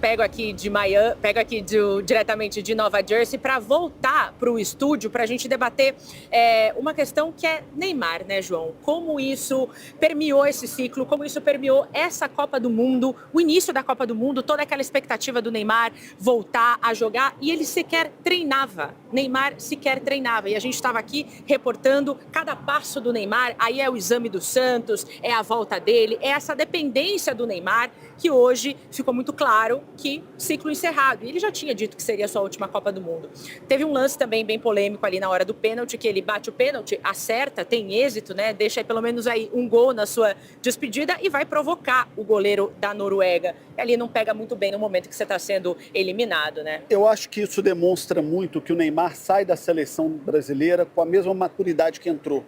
Pego aqui de Miami, diretamente de Nova Jersey para voltar para o estúdio para a gente debater uma questão que é Neymar, né, João? Como isso permeou esse ciclo, como isso permeou essa Copa do Mundo, o início da Copa do Mundo, toda aquela expectativa do Neymar voltar a jogar e ele sequer treinava. Neymar sequer treinava e a gente estava aqui reportando cada passo do Neymar, aí é o exame do Santos, é a volta dele, é essa dependência do Neymar que hoje ficou muito claro que ciclo encerrado. E ele já tinha dito que seria a sua última Copa do Mundo. Teve um lance também bem polêmico ali na hora do pênalti, que ele bate o pênalti, acerta, tem êxito, né? Deixa aí pelo menos aí um gol na sua despedida e vai provocar o goleiro da Noruega. E ali não pega muito bem no momento que você está sendo eliminado, né? Eu acho que isso demonstra muito que o Neymar sai da seleção brasileira com a mesma maturidade que entrou.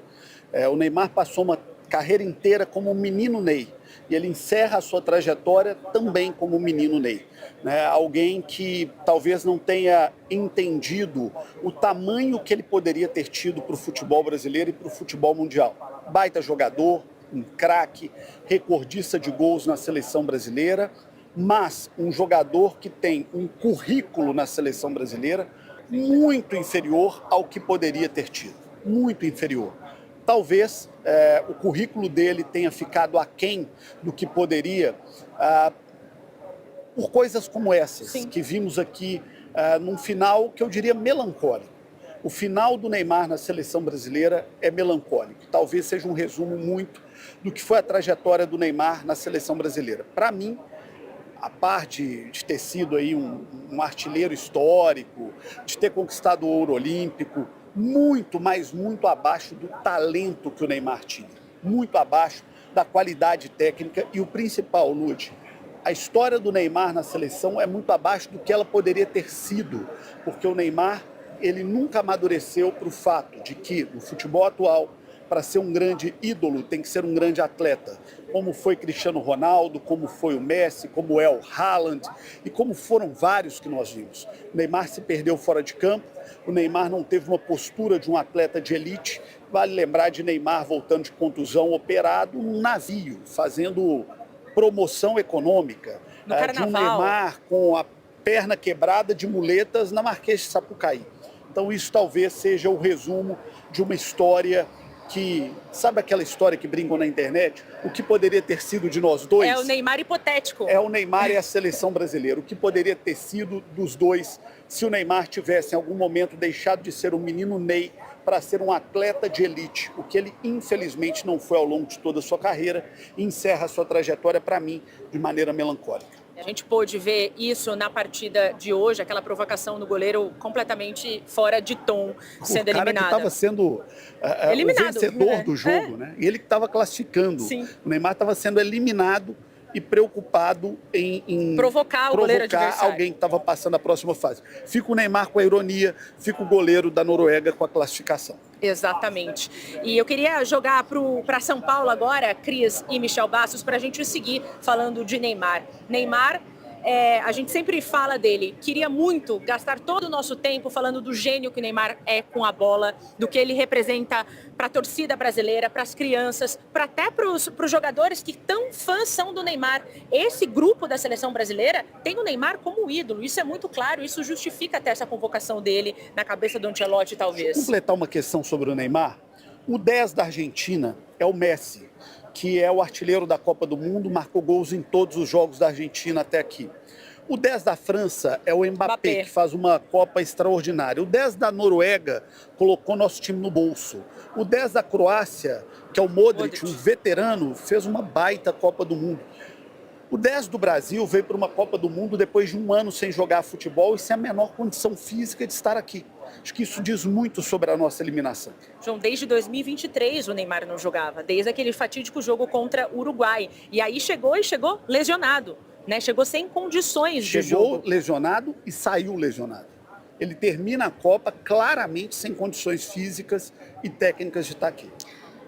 O Neymar passou uma carreira inteira como um menino Ney. E ele encerra a sua trajetória também como um menino Ney. Né? Alguém que talvez não tenha entendido o tamanho que ele poderia ter tido para o futebol brasileiro e para o futebol mundial. Baita jogador, um craque, recordista de gols na seleção brasileira, mas um jogador que tem um currículo na seleção brasileira muito inferior ao que poderia ter tido. Muito inferior. Talvez o currículo dele tenha ficado aquém do que poderia, por coisas como essas. Sim. Que vimos aqui num final que eu diria melancólico. O final do Neymar na seleção brasileira é melancólico. Talvez seja um resumo muito do que foi a trajetória do Neymar na seleção brasileira. Para mim, a parte de ter sido aí um artilheiro histórico, de ter conquistado o ouro olímpico, muito, mas muito abaixo do talento que o Neymar tinha. Muito abaixo da qualidade técnica e o principal, Lud, a história do Neymar na seleção é muito abaixo do que ela poderia ter sido, porque o Neymar, ele nunca amadureceu para o fato de que, no futebol atual, para ser um grande ídolo, tem que ser um grande atleta, como foi Cristiano Ronaldo, como foi o Messi, como é o Haaland e como foram vários que nós vimos. O Neymar se perdeu fora de campo, o Neymar não teve uma postura de um atleta de elite. Vale lembrar de Neymar voltando de contusão, operado num navio, fazendo promoção econômica, de um Neymar com a perna quebrada de muletas na Marquês de Sapucaí. Então isso talvez seja o resumo de uma história que, sabe aquela história que brincam na internet? O que poderia ter sido de nós dois? É o Neymar hipotético. É o Neymar e a seleção brasileira. O que poderia ter sido dos dois se o Neymar tivesse em algum momento deixado de ser um menino Ney para ser um atleta de elite, o que ele infelizmente não foi ao longo de toda a sua carreira e encerra a sua trajetória, para mim, de maneira melancólica. A gente pôde ver isso na partida de hoje, aquela provocação do goleiro completamente fora de tom, sendo eliminado. O cara que estava sendo o vencedor do jogo, né? E ele que estava classificando. Sim. O Neymar estava sendo eliminado e preocupado em provocar alguém que estava passando a próxima fase. Fica o Neymar com a ironia, fica o goleiro da Noruega com a classificação. Exatamente. E eu queria jogar para São Paulo agora, Cris e Michel Bastos, para a gente seguir falando de Neymar. Neymar, a gente sempre fala dele, queria muito gastar todo o nosso tempo falando do gênio que o Neymar é com a bola, do que ele representa para a torcida brasileira, para as crianças, até para os jogadores que tão fãs são do Neymar. Esse grupo da seleção brasileira tem o Neymar como ídolo, isso é muito claro, isso justifica até essa convocação dele na cabeça do Ancelotti, talvez. Deixa eu completar uma questão sobre o Neymar. O 10 da Argentina é o Messi, que é o artilheiro da Copa do Mundo, marcou gols em todos os jogos da Argentina até aqui. O 10 da França é o Mbappé, que faz uma Copa extraordinária. O 10 da Noruega colocou nosso time no bolso. O 10 da Croácia, que é o Modric, um veterano, fez uma baita Copa do Mundo. O 10 do Brasil veio para uma Copa do Mundo depois de um ano sem jogar futebol e sem a menor condição física de estar aqui. Acho que isso diz muito sobre a nossa eliminação. João, desde 2023 o Neymar não jogava, desde aquele fatídico jogo contra o Uruguai. E aí chegou lesionado, né? Chegou sem condições de jogo. Chegou lesionado e saiu lesionado. Ele termina a Copa claramente sem condições físicas e técnicas de estar aqui.